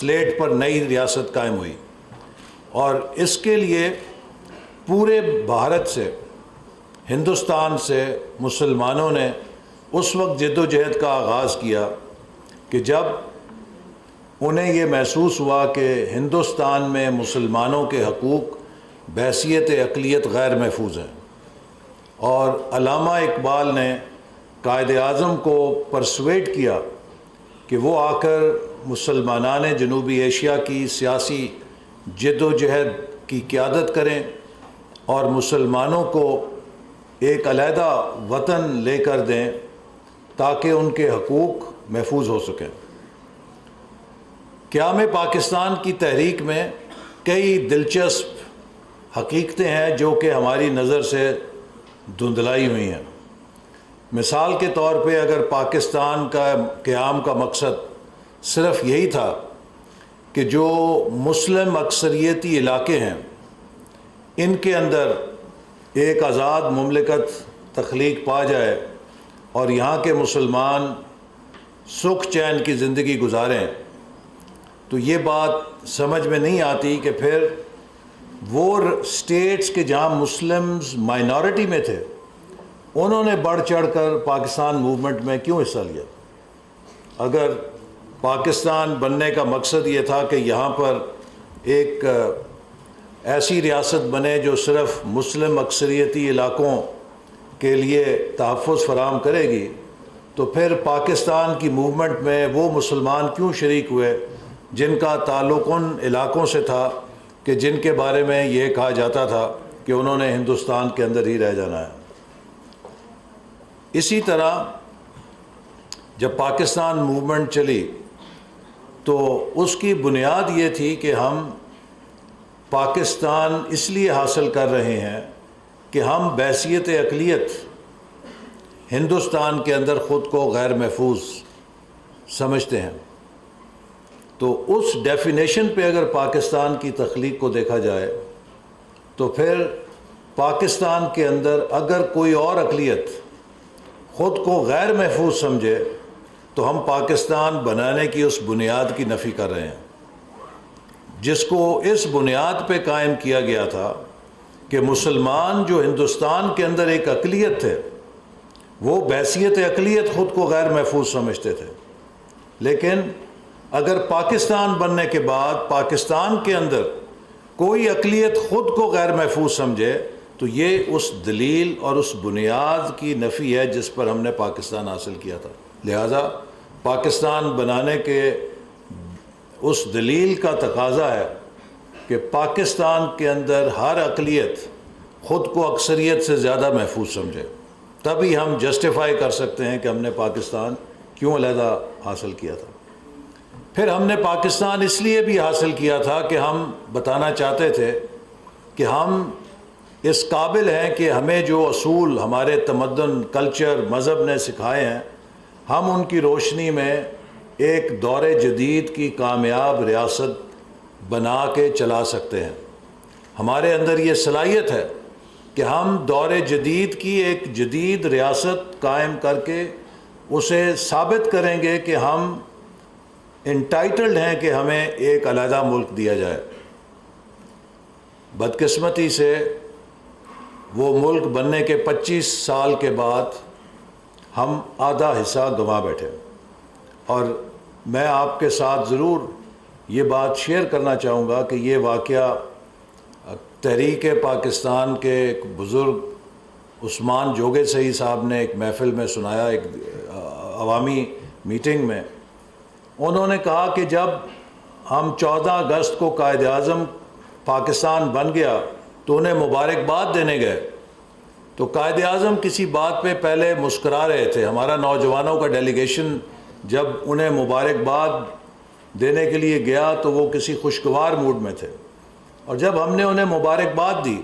Slate پر نئی ریاست قائم ہوئی، اور اس کے لیے پورے بھارت سے، ہندوستان سے مسلمانوں نے اس وقت جد و جہد کا آغاز کیا کہ جب انہیں یہ محسوس ہوا کہ ہندوستان میں مسلمانوں کے حقوق بحیثیت اقلیت غیر محفوظ ہیں، اور علامہ اقبال نے قائد اعظم کو پرسویٹ کیا کہ وہ آ کر مسلمانان جنوبی ایشیا کی سیاسی جد و جہد کی قیادت کریں اور مسلمانوں کو ایک علیحدہ وطن لے کر دیں تاکہ ان کے حقوق محفوظ ہو سکیں۔ قیام پاکستان کی تحریک میں کئی دلچسپ حقیقتیں ہیں جو کہ ہماری نظر سے دھندلائی ہوئی ہیں۔ مثال کے طور پہ اگر پاکستان کا قیام کا مقصد صرف یہی تھا کہ جو مسلم اکثریتی علاقے ہیں ان کے اندر ایک آزاد مملکت تخلیق پا جائے اور یہاں کے مسلمان سکھ چین کی زندگی گزاریں، تو یہ بات سمجھ میں نہیں آتی کہ پھر وہ اسٹیٹس کے جہاں مسلمز مائنورٹی میں تھے انہوں نے بڑھ چڑھ کر پاکستان موومنٹ میں کیوں حصہ لیا۔ اگر پاکستان بننے کا مقصد یہ تھا کہ یہاں پر ایک ایسی ریاست بنے جو صرف مسلم اکثریتی علاقوں کے لیے تحفظ فراہم کرے گی، تو پھر پاکستان کی موومنٹ میں وہ مسلمان کیوں شریک ہوئے جن کا تعلق ان علاقوں سے تھا کہ جن کے بارے میں یہ کہا جاتا تھا کہ انہوں نے ہندوستان کے اندر ہی رہ جانا ہے۔ اسی طرح جب پاکستان موومنٹ چلی تو اس کی بنیاد یہ تھی کہ ہم پاکستان اس لیے حاصل کر رہے ہیں کہ ہم بحیثیت اقلیت ہندوستان کے اندر خود کو غیر محفوظ سمجھتے ہیں۔ تو اس ڈیفینیشن پہ اگر پاکستان کی تخلیق کو دیکھا جائے تو پھر پاکستان کے اندر اگر کوئی اور اقلیت خود کو غیر محفوظ سمجھے تو ہم پاکستان بنانے کی اس بنیاد کی نفی کر رہے ہیں جس کو اس بنیاد پہ قائم کیا گیا تھا کہ مسلمان جو ہندوستان کے اندر ایک اقلیت تھے وہ بحیثیت اقلیت خود کو غیر محفوظ سمجھتے تھے، لیکن اگر پاکستان بننے کے بعد پاکستان کے اندر کوئی اقلیت خود کو غیر محفوظ سمجھے تو یہ اس دلیل اور اس بنیاد کی نفی ہے جس پر ہم نے پاکستان حاصل کیا تھا۔ لہذا پاکستان بنانے کے اس دلیل کا تقاضا ہے کہ پاکستان کے اندر ہر اقلیت خود کو اکثریت سے زیادہ محفوظ سمجھے، تبھی ہم جسٹیفائی کر سکتے ہیں کہ ہم نے پاکستان کیوں علیحدہ حاصل کیا تھا۔ پھر ہم نے پاکستان اس لیے بھی حاصل کیا تھا کہ ہم بتانا چاہتے تھے کہ ہم اس قابل ہیں کہ ہمیں جو اصول ہمارے تمدن، کلچر، مذہب نے سکھائے ہیں ہم ان کی روشنی میں ایک دور جدید کی کامیاب ریاست بنا کے چلا سکتے ہیں۔ ہمارے اندر یہ صلاحیت ہے کہ ہم دور جدید کی ایک جدید ریاست قائم کر کے اسے ثابت کریں گے کہ ہم انٹائٹلڈ ہیں کہ ہمیں ایک علیحدہ ملک دیا جائے۔ بدقسمتی سے وہ ملک بننے کے 25 سال کے بعد ہم آدھا حصہ گنوا بیٹھے، اور میں آپ کے ساتھ ضرور یہ بات شیئر کرنا چاہوں گا کہ یہ واقعہ تحریک پاکستان کے ایک بزرگ عثمان جوگے سہی صاحب نے ایک محفل میں سنایا، ایک عوامی میٹنگ میں۔ انہوں نے کہا کہ جب ہم 14 اگست کو قائد اعظم پاکستان بن گیا تو انہیں مبارکباد دینے گئے تو قائد اعظم کسی بات پہ پہلے مسکرا رہے تھے۔ ہمارا نوجوانوں کا ڈیلیگیشن جب انہیں مبارکباد دینے کے لیے گیا تو وہ کسی خوشگوار موڈ میں تھے، اور جب ہم نے انہیں مبارکباد دی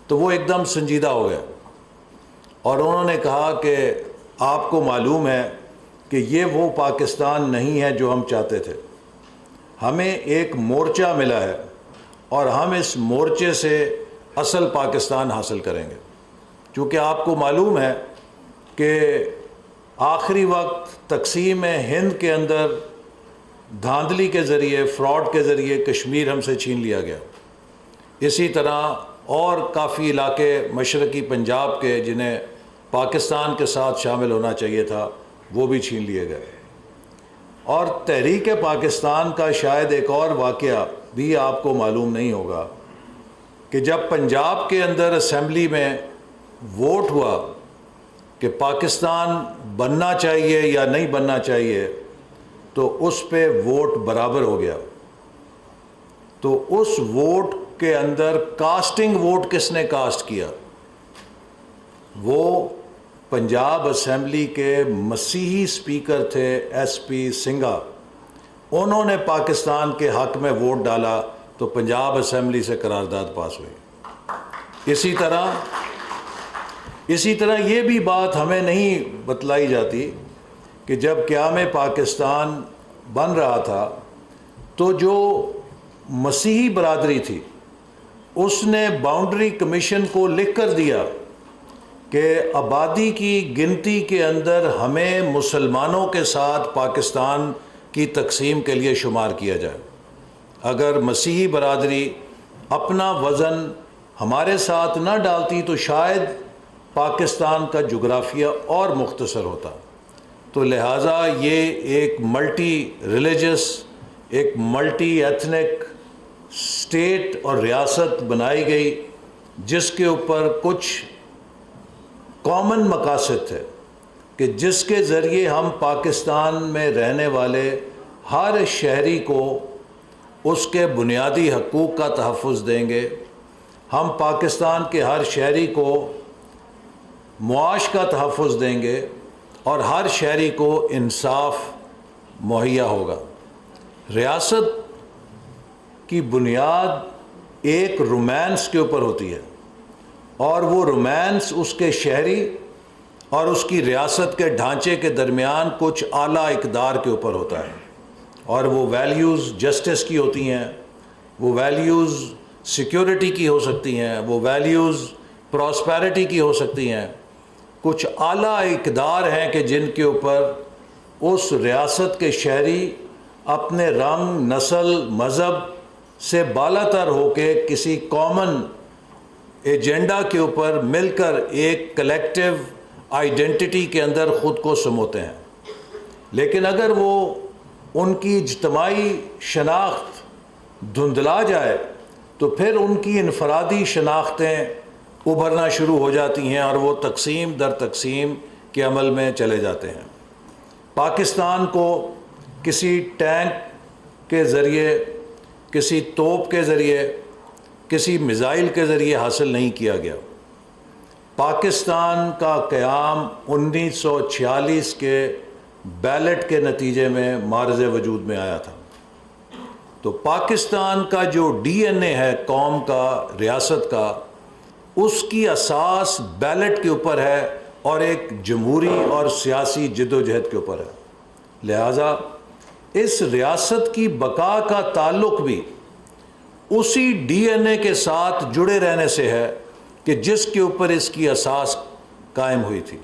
تو وہ ایک دم سنجیدہ ہو گئے، اور انہوں نے کہا کہ آپ کو معلوم ہے کہ یہ وہ پاکستان نہیں ہے جو ہم چاہتے تھے، ہمیں ایک مورچہ ملا ہے اور ہم اس مورچے سے اصل پاکستان حاصل کریں گے۔ چونکہ آپ کو معلوم ہے کہ آخری وقت تقسیم ہند کے اندر دھاندلی کے ذریعے، فراڈ کے ذریعے کشمیر ہم سے چھین لیا گیا. اسی طرح اور کافی علاقے مشرقی پنجاب کے جنہیں پاکستان کے ساتھ شامل ہونا چاہیے تھا وہ بھی چھین لیے گئے. اور تحریک پاکستان کا شاید ایک اور واقعہ بھی آپ کو معلوم نہیں ہوگا کہ جب پنجاب کے اندر اسمبلی میں ووٹ ہوا کہ پاکستان بننا چاہیے یا نہیں بننا چاہیے تو اس پہ ووٹ برابر ہو گیا. تو اس ووٹ کے اندر کاسٹنگ ووٹ کس نے کاسٹ کیا؟ وہ پنجاب اسمبلی کے مسیحی اسپیکر تھے ایس پی سنگھا. انہوں نے پاکستان کے حق میں ووٹ ڈالا تو پنجاب اسمبلی سے قرارداد پاس ہوئی. اسی طرح یہ بھی بات ہمیں نہیں بتلائی جاتی کہ جب قیام پاکستان بن رہا تھا تو جو مسیحی برادری تھی اس نے باؤنڈری کمیشن کو لکھ کر دیا کہ آبادی کی گنتی کے اندر ہمیں مسلمانوں کے ساتھ پاکستان کی تقسیم کے لیے شمار کیا جائے. اگر مسیحی برادری اپنا وزن ہمارے ساتھ نہ ڈالتی تو شاید پاکستان کا جغرافیہ اور مختصر ہوتا. تو لہٰذا یہ ایک ملٹی ریلیجس، ایک ملٹی ایتھنک اسٹیٹ اور ریاست بنائی گئی جس کے اوپر کچھ کامن مقاصد تھے کہ جس کے ذریعے ہم پاکستان میں رہنے والے ہر شہری کو اس کے بنیادی حقوق کا تحفظ دیں گے. ہم پاکستان کے ہر شہری کو معاش کا تحفظ دیں گے اور ہر شہری کو انصاف مہیا ہوگا. ریاست کی بنیاد ایک رومانس کے اوپر ہوتی ہے اور وہ رومانس اس کے شہری اور اس کی ریاست کے ڈھانچے کے درمیان کچھ اعلیٰ اقدار کے اوپر ہوتا ہے. اور وہ ویلیوز جسٹس کی ہوتی ہیں، وہ ویلیوز سیکیورٹی کی ہو سکتی ہیں، وہ ویلیوز پراسپیرٹی کی ہو سکتی ہیں. کچھ اعلیٰ اقدار ہیں کہ جن کے اوپر اس ریاست کے شہری اپنے رنگ، نسل، مذہب سے بالا تر ہو کے کسی کامن ایجنڈا کے اوپر مل کر ایک کلیکٹیو آئیڈینٹی کے اندر خود کو سموتے ہیں. لیکن اگر وہ ان کی اجتماعی شناخت دھندلا جائے تو پھر ان کی انفرادی شناختیں ابھرنا شروع ہو جاتی ہیں اور وہ تقسیم در تقسیم کے عمل میں چلے جاتے ہیں. پاکستان کو کسی ٹینک کے ذریعے، کسی توپ کے ذریعے، کسی میزائل کے ذریعے حاصل نہیں کیا گیا. پاکستان کا قیام 1946 کے بیلٹ کے نتیجے میں معرض وجود میں آیا تھا. تو پاکستان کا جو ڈی این اے ہے قوم کا، ریاست کا، اس کی اساس بیلٹ کے اوپر ہے اور ایک جمہوری اور سیاسی جد و جہد کے اوپر ہے. لہٰذا اس ریاست کی بقا کا تعلق بھی اسی ڈی این اے کے ساتھ جڑے رہنے سے ہے کہ جس کے اوپر اس کی اساس قائم ہوئی تھی.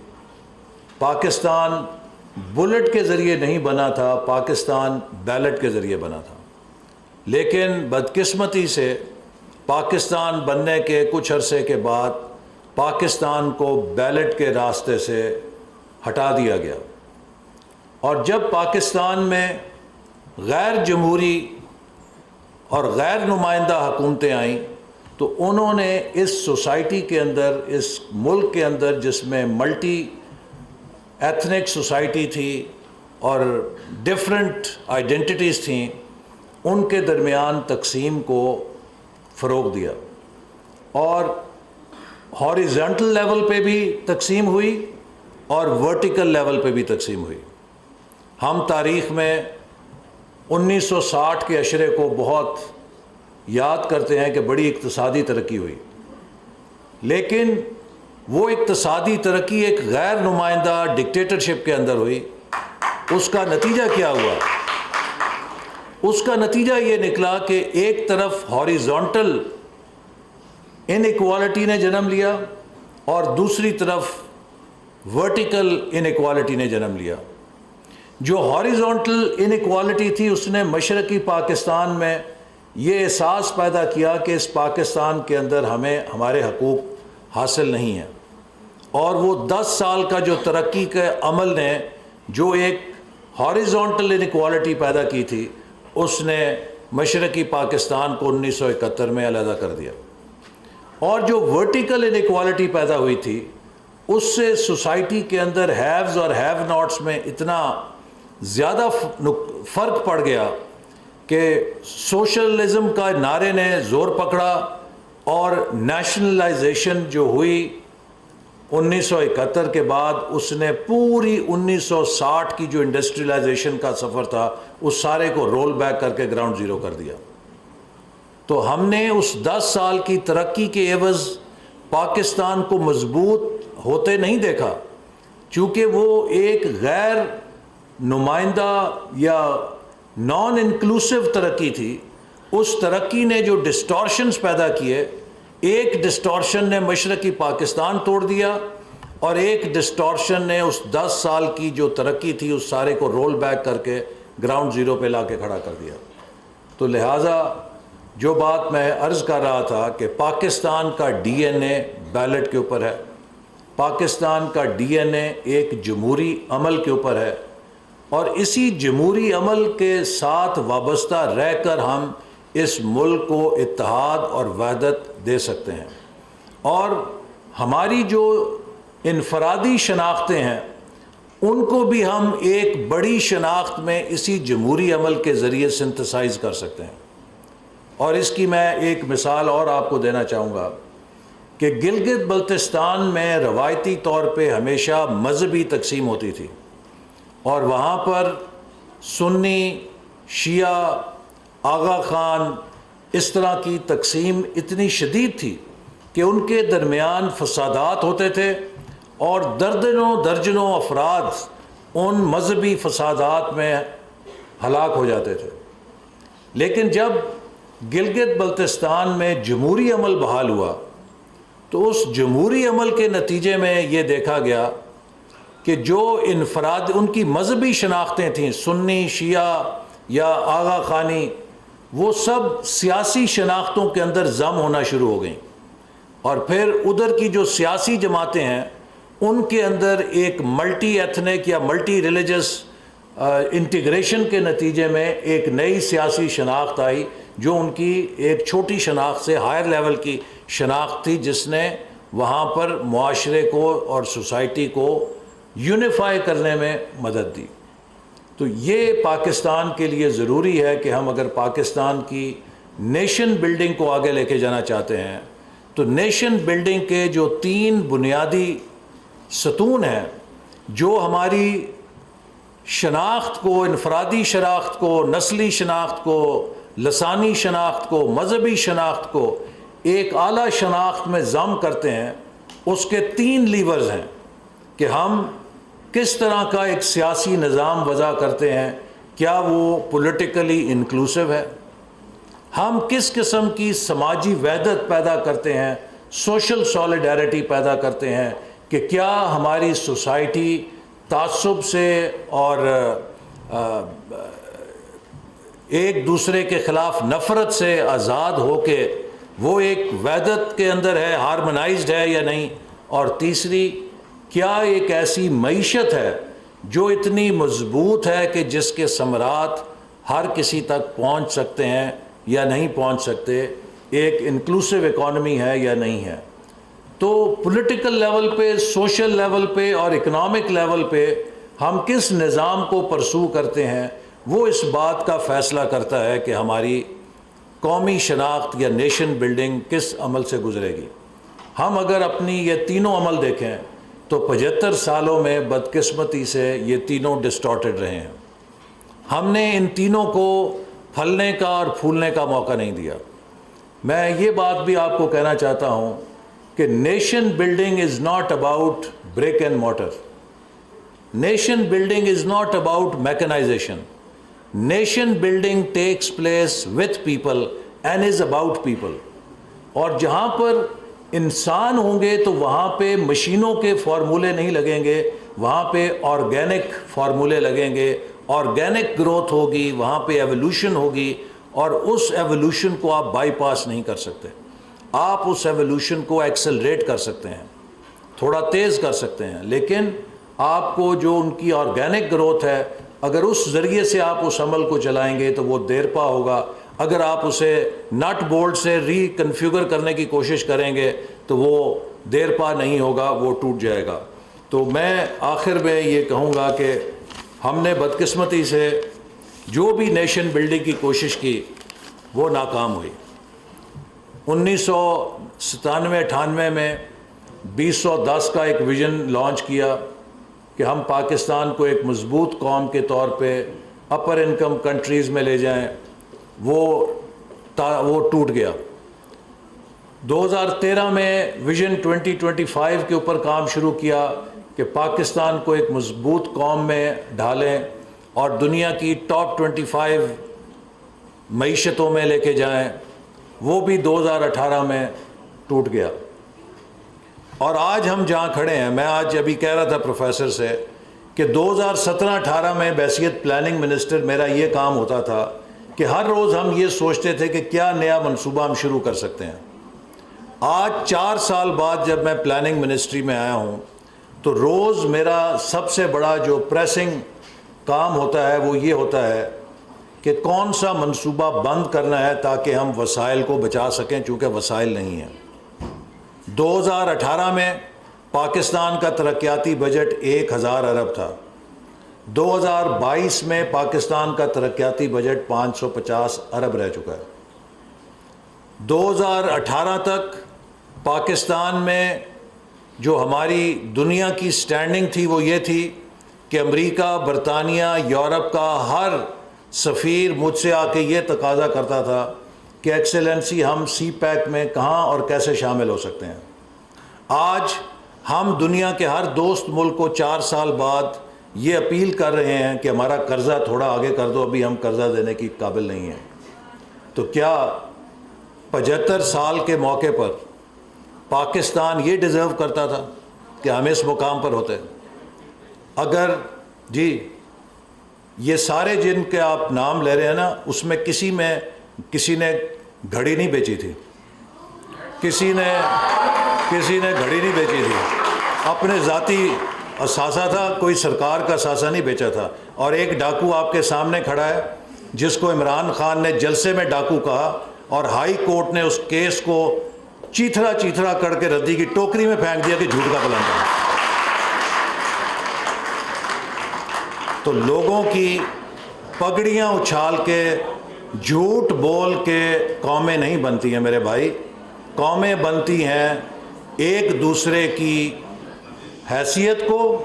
پاکستان بلٹ کے ذریعے نہیں بنا تھا، پاکستان بیلٹ کے ذریعے بنا تھا. لیکن بدقسمتی سے پاکستان بننے کے کچھ عرصے کے بعد پاکستان کو بیلٹ کے راستے سے ہٹا دیا گیا. اور جب پاکستان میں غیر جمہوری اور غیر نمائندہ حکومتیں آئیں تو انہوں نے اس سوسائٹی کے اندر، اس ملک کے اندر جس میں ملٹی ایتھنک سوسائٹی تھی اور ڈیفرنٹ آئیڈینٹیز تھیں، ان کے درمیان تقسیم کو فروغ دیا. اور ہاریزونٹل لیول پہ بھی تقسیم ہوئی اور ورٹیکل لیول پہ بھی تقسیم ہوئی. ہم تاریخ میں 1960 کے عشرے کو بہت یاد کرتے ہیں کہ بڑی اقتصادی ترقی ہوئی، لیکن وہ اقتصادی ترقی ایک غیر نمائندہ ڈکٹیٹرشپ کے اندر ہوئی. اس کا نتیجہ کیا ہوا؟ اس کا نتیجہ یہ نکلا کہ ایک طرف ہاریزونٹل ان ایکوالٹی نے جنم لیا اور دوسری طرف ورٹیکل ان ایکوالٹی نے جنم لیا. جو ہاریزونٹل انیکوالٹی تھی اس نے مشرقی پاکستان میں یہ احساس پیدا کیا کہ اس پاکستان کے اندر ہمیں ہمارے حقوق حاصل نہیں ہیں، اور وہ 10 سال کا جو ترقی کے عمل نے جو ایک ہاریزونٹل انیکوالٹی پیدا کی تھی اس نے مشرقی پاکستان کو 1971 میں علیحدہ کر دیا، اور جو ورٹیکل انیکوالٹی پیدا ہوئی تھی اس سے سوسائٹی کے اندر ہیوز اور ہیو ناٹس میں اتنا زیادہ فرق پڑ گیا کہ سوشلزم کا نعرے نے زور پکڑا، اور نیشنلائزیشن جو ہوئی 1971 کے بعد اس نے پوری 1960 کی جو انڈسٹریلائزیشن کا سفر تھا اس سارے کو رول بیک کر کے گراؤنڈ زیرو کر دیا۔ تو ہم نے اس 10 سال کی ترقی کے عوض پاکستان کو مضبوط ہوتے نہیں دیکھا، چونکہ وہ ایک غیر نمائندہ یا نان انکلوسیو ترقی تھی۔ اس ترقی نے جو ڈسٹورشنز پیدا کیے، ایک ڈسٹورشن نے مشرقی پاکستان توڑ دیا، اور ایک ڈسٹورشن نے اس 10 سال کی جو ترقی تھی اس سارے کو رول بیک کر کے گراؤنڈ زیرو پہ لا کے کھڑا کر دیا۔ تو لہٰذا جو بات میں عرض کر رہا تھا کہ پاکستان کا ڈی این اے بیلٹ کے اوپر ہے، پاکستان کا ڈی این اے ایک جمہوری عمل کے اوپر ہے، اور اسی جمہوری عمل کے ساتھ وابستہ رہ کر ہم اس ملک کو اتحاد اور وحدت دے سکتے ہیں، اور ہماری جو انفرادی شناختیں ہیں ان کو بھی ہم ایک بڑی شناخت میں اسی جمہوری عمل کے ذریعے سنتھسائز کر سکتے ہیں۔ اور اس کی میں ایک مثال اور آپ کو دینا چاہوں گا کہ گلگت بلتستان میں روایتی طور پہ ہمیشہ مذہبی تقسیم ہوتی تھی، اور وہاں پر سنی، شیعہ، آغا خان، اس طرح کی تقسیم اتنی شدید تھی کہ ان کے درمیان فسادات ہوتے تھے، اور درجنوں افراد ان مذہبی فسادات میں ہلاک ہو جاتے تھے۔ لیکن جب گلگت بلتستان میں جمہوری عمل بحال ہوا تو اس جمہوری عمل کے نتیجے میں یہ دیکھا گیا کہ جو انفراد ان کی مذہبی شناختیں تھیں، سنی، شیعہ یا آغا خانی، وہ سب سیاسی شناختوں کے اندر ضم ہونا شروع ہو گئیں، اور پھر ادھر کی جو سیاسی جماعتیں ہیں ان کے اندر ایک ملٹی ایتھنک یا ملٹی ریلیجس انٹیگریشن کے نتیجے میں ایک نئی سیاسی شناخت آئی جو ان کی ایک چھوٹی شناخت سے ہائر لیول کی شناخت تھی، جس نے وہاں پر معاشرے کو اور سوسائٹی کو یونیفائی کرنے میں مدد دی۔ تو یہ پاکستان کے لیے ضروری ہے کہ ہم اگر پاکستان کی نیشن بلڈنگ کو آگے لے کے جانا چاہتے ہیں تو نیشن بلڈنگ کے جو 3 بنیادی ستون ہیں، جو ہماری شناخت کو، انفرادی شناخت کو، نسلی شناخت کو، لسانی شناخت کو، مذہبی شناخت کو ایک اعلیٰ شناخت میں ضم کرتے ہیں، اس کے 3 لیورز ہیں کہ ہم کس طرح کا ایک سیاسی نظام وضع کرتے ہیں، کیا وہ پولیٹیکلی انکلوسیو ہے، ہم کس قسم کی سماجی وحدت پیدا کرتے ہیں، سوشل سولیڈیرٹی پیدا کرتے ہیں، کہ کیا ہماری سوسائٹی تعصب سے اور ایک دوسرے کے خلاف نفرت سے آزاد ہو کے وہ ایک وحدت کے اندر ہے، ہارمونائزڈ ہے یا نہیں، اور تیسری کیا ایک ایسی معیشت ہے جو اتنی مضبوط ہے کہ جس کے ثمرات ہر کسی تک پہنچ سکتے ہیں یا نہیں پہنچ سکتے، ایک انکلوسیو اکانومی ہے یا نہیں ہے۔ تو پولیٹیکل لیول پہ، سوشل لیول پہ اور اکنامک لیول پہ ہم کس نظام کو پرسو کرتے ہیں، وہ اس بات کا فیصلہ کرتا ہے کہ ہماری قومی شناخت یا نیشن بلڈنگ کس عمل سے گزرے گی۔ ہم اگر اپنی یہ تینوں عمل دیکھیں تو 75 سالوں میں بدقسمتی سے یہ تینوں ڈسٹارٹڈ رہے ہیں۔ ہم نے ان تینوں کو پھلنے کا اور پھولنے کا موقع نہیں دیا۔ میں یہ بات بھی آپ کو کہنا چاہتا ہوں کہ nation building is not about brick and mortar. Nation building is not about mechanization. Nation building takes place with people and is about people. اور جہاں پر انسان ہوں گے تو وہاں پہ مشینوں کے فارمولے نہیں لگیں گے، وہاں پہ آرگینک فارمولے لگیں گے، آرگینک گروتھ ہوگی، وہاں پہ ایولیوشن ہوگی، اور اس ایولیوشن کو آپ بائی پاس نہیں کر سکتے. آپ اس ایولیوشن کو ایکسلریٹ کر سکتے ہیں، تھوڑا تیز کر سکتے ہیں، لیکن آپ کو جو ان کی آرگینک گروتھ ہے، اگر اس ذریعے سے آپ اس عمل کو چلائیں گے تو وہ دیر پا ہوگا. اگر آپ اسے نٹ بولٹ سے ری کنفیگر کرنے کی کوشش کریں گے تو وہ دیر پا نہیں ہوگا، وہ ٹوٹ جائے گا. تو میں آخر میں یہ کہوں گا کہ ہم نے بدقسمتی سے جو بھی نیشن بلڈنگ کی کوشش کی وہ ناکام ہوئی. 1997-98 میں 2010 کا ایک ویژن لانچ کیا کہ ہم پاکستان کو ایک مضبوط قوم کے طور پہ اپر انکم کنٹریز میں لے جائیں. وہ ٹوٹ گیا. 2013 میں ویژن 2025 کے اوپر کام شروع کیا کہ پاکستان کو ایک مضبوط قوم میں ڈھالیں اور دنیا کی ٹاپ 25 معیشتوں میں لے کے جائیں. وہ بھی 2018 میں ٹوٹ گیا. اور آج ہم جہاں کھڑے ہیں، میں آج ابھی کہہ رہا تھا پروفیسر سے کہ 2017-18 میں بحیثیت پلاننگ منسٹر میرا یہ کام ہوتا تھا کہ ہر روز ہم یہ سوچتے تھے کہ کیا نیا منصوبہ ہم شروع کر سکتے ہیں. آج 4 سال بعد جب میں پلاننگ منسٹری میں آیا ہوں تو روز میرا سب سے بڑا جو پریسنگ کام ہوتا ہے وہ یہ ہوتا ہے کہ کون سا منصوبہ بند کرنا ہے تاکہ ہم وسائل کو بچا سکیں، چونکہ وسائل نہیں ہیں. 2018 میں پاکستان کا ترقیاتی بجٹ 1000 ارب تھا. 2022 میں پاکستان کا ترقیاتی بجٹ 550 ارب رہ چکا ہے. 2018 تک پاکستان میں جو ہماری دنیا کی سٹینڈنگ تھی وہ یہ تھی کہ امریکہ، برطانیہ، یورپ کا ہر سفیر مجھ سے آ کے یہ تقاضا کرتا تھا کہ ایکسیلنسی ہم سی پیک میں کہاں اور کیسے شامل ہو سکتے ہیں. آج ہم دنیا کے ہر دوست ملک کو 4 سال بعد یہ اپیل کر رہے ہیں کہ ہمارا قرضہ تھوڑا آگے کر دو، ابھی ہم قرضہ دینے کی قابل نہیں ہیں. تو کیا 75 سال کے موقع پر پاکستان یہ ڈیزرو کرتا تھا کہ ہم اس مقام پر ہوتے؟ اگر جی یہ سارے جن کے آپ نام لے رہے ہیں نا، اس میں کسی نے گھڑی نہیں بیچی تھی، کسی نے گھڑی نہیں بیچی تھی، اپنے ذاتی اثاثہ تھا، کوئی سرکار کا اثاثہ نہیں بیچا تھا. اور ایک ڈاکو آپ کے سامنے کھڑا ہے جس کو عمران خان نے جلسے میں ڈاکو کہا اور ہائی کورٹ نے اس کیس کو چیتھڑا کر کے ردی کی ٹوکری میں پھینک دیا کہ جھوٹ کا پلندہ ہے. تو لوگوں کی پگڑیاں اچھال کے، جھوٹ بول کے قومیں نہیں بنتی ہیں میرے بھائی. قومیں بنتی ہیں ایک دوسرے کی حیثیت کو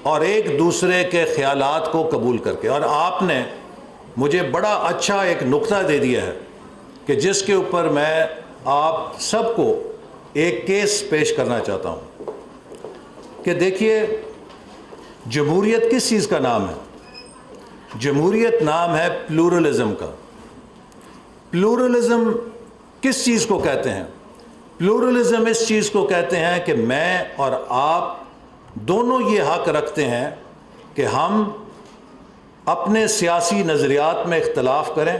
اور ایک دوسرے کے خیالات کو قبول کر کے. اور آپ نے مجھے بڑا اچھا ایک نقطہ دے دیا ہے کہ جس کے اوپر میں آپ سب کو ایک کیس پیش کرنا چاہتا ہوں کہ دیکھیے، جمہوریت کس چیز کا نام ہے؟ جمہوریت نام ہے پلورلزم کا. پلورلزم کس چیز کو کہتے ہیں؟ پلورلزم اس چیز کو کہتے ہیں کہ میں اور آپ دونوں یہ حق رکھتے ہیں کہ ہم اپنے سیاسی نظریات میں اختلاف کریں،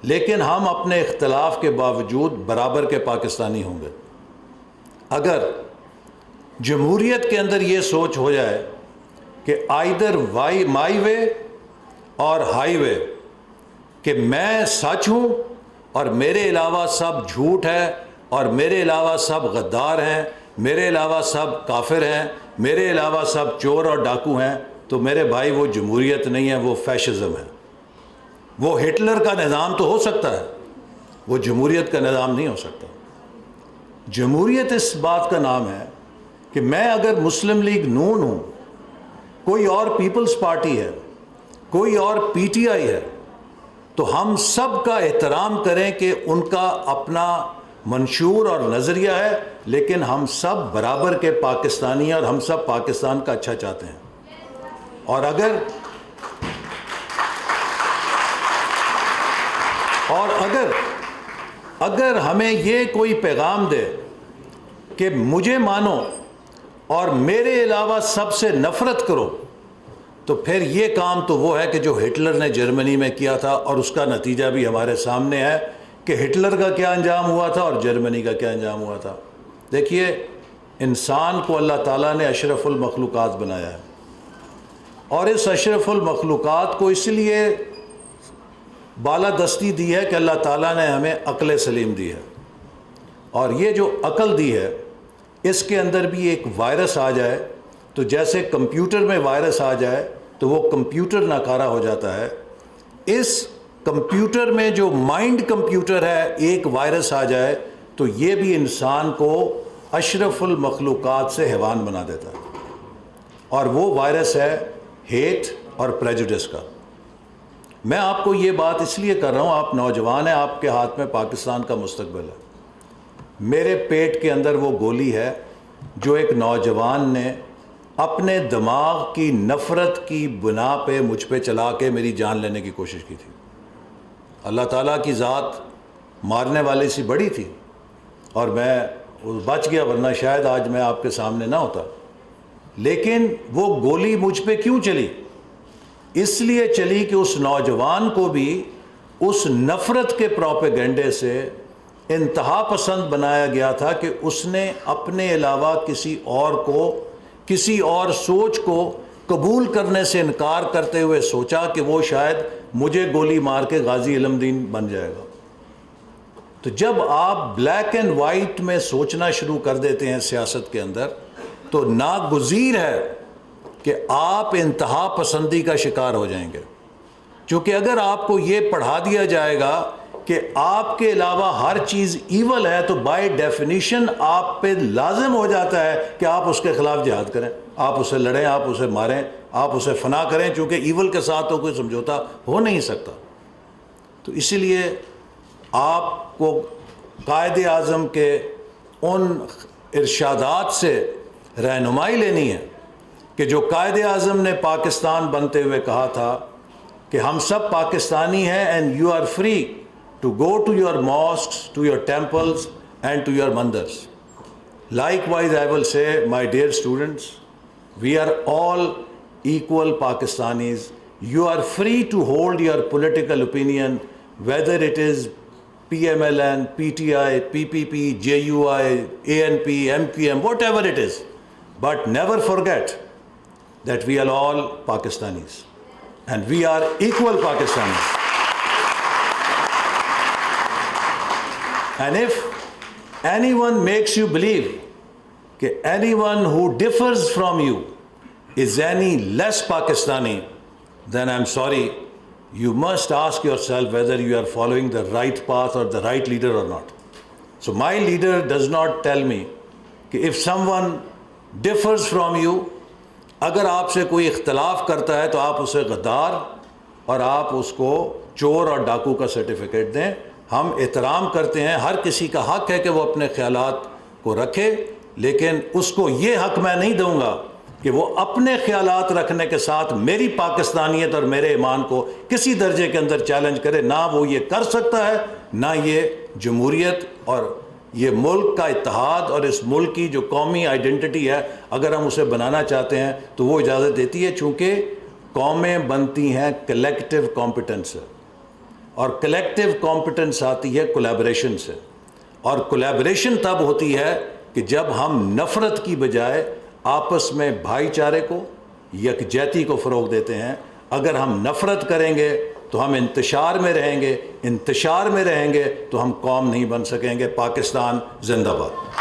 لیکن ہم اپنے اختلاف کے باوجود برابر کے پاکستانی ہوں گے. اگر جمہوریت کے اندر یہ سوچ ہو جائے کہ آئیدر مائی وے اور ہائی وے، کہ میں سچ ہوں اور میرے علاوہ سب جھوٹ ہے اور میرے علاوہ سب غدار ہیں، میرے علاوہ سب کافر ہیں، میرے علاوہ سب چور اور ڈاکو ہیں، تو میرے بھائی وہ جمہوریت نہیں ہے، وہ فیشزم ہے. وہ ہٹلر کا نظام تو ہو سکتا ہے، وہ جمہوریت کا نظام نہیں ہو سکتا. جمہوریت اس بات کا نام ہے کہ میں اگر مسلم لیگ نون ہوں، کوئی اور پیپلز پارٹی ہے، کوئی اور پی ٹی آئی ہے، تو ہم سب کا احترام کریں کہ ان کا اپنا منشور اور نظریہ ہے، لیکن ہم سب برابر کے پاکستانی ہیں اور ہم سب پاکستان کا اچھا چاہتے ہیں. اور اگر ہمیں یہ کوئی پیغام دے کہ مجھے مانو اور میرے علاوہ سب سے نفرت کرو، تو پھر یہ کام تو وہ ہے کہ جو ہٹلر نے جرمنی میں کیا تھا، اور اس کا نتیجہ بھی ہمارے سامنے ہے کہ ہٹلر کا کیا انجام ہوا تھا اور جرمنی کا کیا انجام ہوا تھا۔ دیکھیے، انسان کو اللہ تعالیٰ نے اشرف المخلوقات بنایا ہے، اور اس اشرف المخلوقات کو اس لیے بالادستی دی ہے کہ اللہ تعالیٰ نے ہمیں عقل سلیم دی ہے، اور یہ جو عقل دی ہے اس کے اندر بھی ایک وائرس آ جائے تو جیسے کمپیوٹر میں وائرس آ جائے تو وہ کمپیوٹر ناکارہ ہو جاتا ہے، اس کمپیوٹر میں جو مائنڈ کمپیوٹر ہے ایک وائرس آ جائے تو یہ بھی انسان کو اشرف المخلوقات سے حیوان بنا دیتا ہے، اور وہ وائرس ہے ہیٹ اور پریجوڈس کا۔ میں آپ کو یہ بات اس لیے کر رہا ہوں، آپ نوجوان ہیں، آپ کے ہاتھ میں پاکستان کا مستقبل ہے۔ میرے پیٹ کے اندر وہ گولی ہے جو ایک نوجوان نے اپنے دماغ کی نفرت کی بنا پہ مجھ پہ چلا کے میری جان لینے کی کوشش کی تھی۔ اللہ تعالیٰ کی ذات مارنے والے سے بڑی تھی، اور میں بچ گیا، ورنہ شاید آج میں آپ کے سامنے نہ ہوتا۔ لیکن وہ گولی مجھ پہ کیوں چلی؟ اس لیے چلی کہ اس نوجوان کو بھی اس نفرت کے پروپیگنڈے سے انتہا پسند بنایا گیا تھا کہ اس نے اپنے علاوہ کسی اور کو، کسی اور سوچ کو قبول کرنے سے انکار کرتے ہوئے سوچا کہ وہ شاید مجھے گولی مار کے غازی علم دین بن جائے گا۔ تو جب آپ بلیک اینڈ وائٹ میں سوچنا شروع کر دیتے ہیں سیاست کے اندر تو ناگزیر ہے کہ آپ انتہا پسندی کا شکار ہو جائیں گے، چونکہ اگر آپ کو یہ پڑھا دیا جائے گا کہ آپ کے علاوہ ہر چیز ایول ہے تو بائی ڈیفینیشن آپ پہ لازم ہو جاتا ہے کہ آپ اس کے خلاف جہاد کریں، آپ اسے لڑیں، آپ اسے ماریں، آپ اسے فنا کریں، چونکہ ایول کے ساتھ تو کوئی سمجھوتا ہو نہیں سکتا۔ تو اسی لیے آپ کو قائد اعظم کے ان ارشادات سے رہنمائی لینی ہے کہ جو قائد اعظم نے پاکستان بنتے ہوئے کہا تھا کہ ہم سب پاکستانی ہیں and you are free to go to your mosques, to your temples and to your mandars. Likewise, I will say, my dear students, we are all equal Pakistanis. You are free to hold your political opinion, whether it is PMLN, PTI, PPP, JUI, ANP, MPM, whatever it is. But never forget that we are all Pakistanis and we are equal Pakistanis. And if anyone makes you believe that anyone who differs from you is any less Pakistani, then I'm sorry, you must ask yourself whether you are following the right path or the right leader or not. So my leader does not tell me that if someone differs from you, اگر آپ سے کوئی اختلاف کرتا ہے تو آپ اسے غدار اور آپ اس کو چور اور ڈاکو کا سرٹیفکیٹ دیں۔ ہم احترام کرتے ہیں، ہر کسی کا حق ہے کہ وہ اپنے خیالات کو رکھے، لیکن اس کو یہ حق میں نہیں دوں گا کہ وہ اپنے خیالات رکھنے کے ساتھ میری پاکستانیت اور میرے ایمان کو کسی درجے کے اندر چیلنج کرے۔ نہ وہ یہ کر سکتا ہے، نہ یہ جمہوریت اور یہ ملک کا اتحاد اور اس ملک کی جو قومی آئیڈینٹی ہے اگر ہم اسے بنانا چاہتے ہیں تو وہ اجازت دیتی ہے، چونکہ قومیں بنتی ہیں کلیکٹیو کمپیٹنس سے، اور کلیکٹیو کمپیٹنس آتی ہے کولیبریشن سے، اور کولیبریشن تب ہوتی ہے کہ جب ہم نفرت کی بجائے آپس میں بھائی چارے کو، یکجہتی کو فروغ دیتے ہیں۔ اگر ہم نفرت کریں گے تو ہم انتشار میں رہیں گے، انتشار میں رہیں گے تو ہم قوم نہیں بن سکیں گے۔ پاکستان زندہ باد۔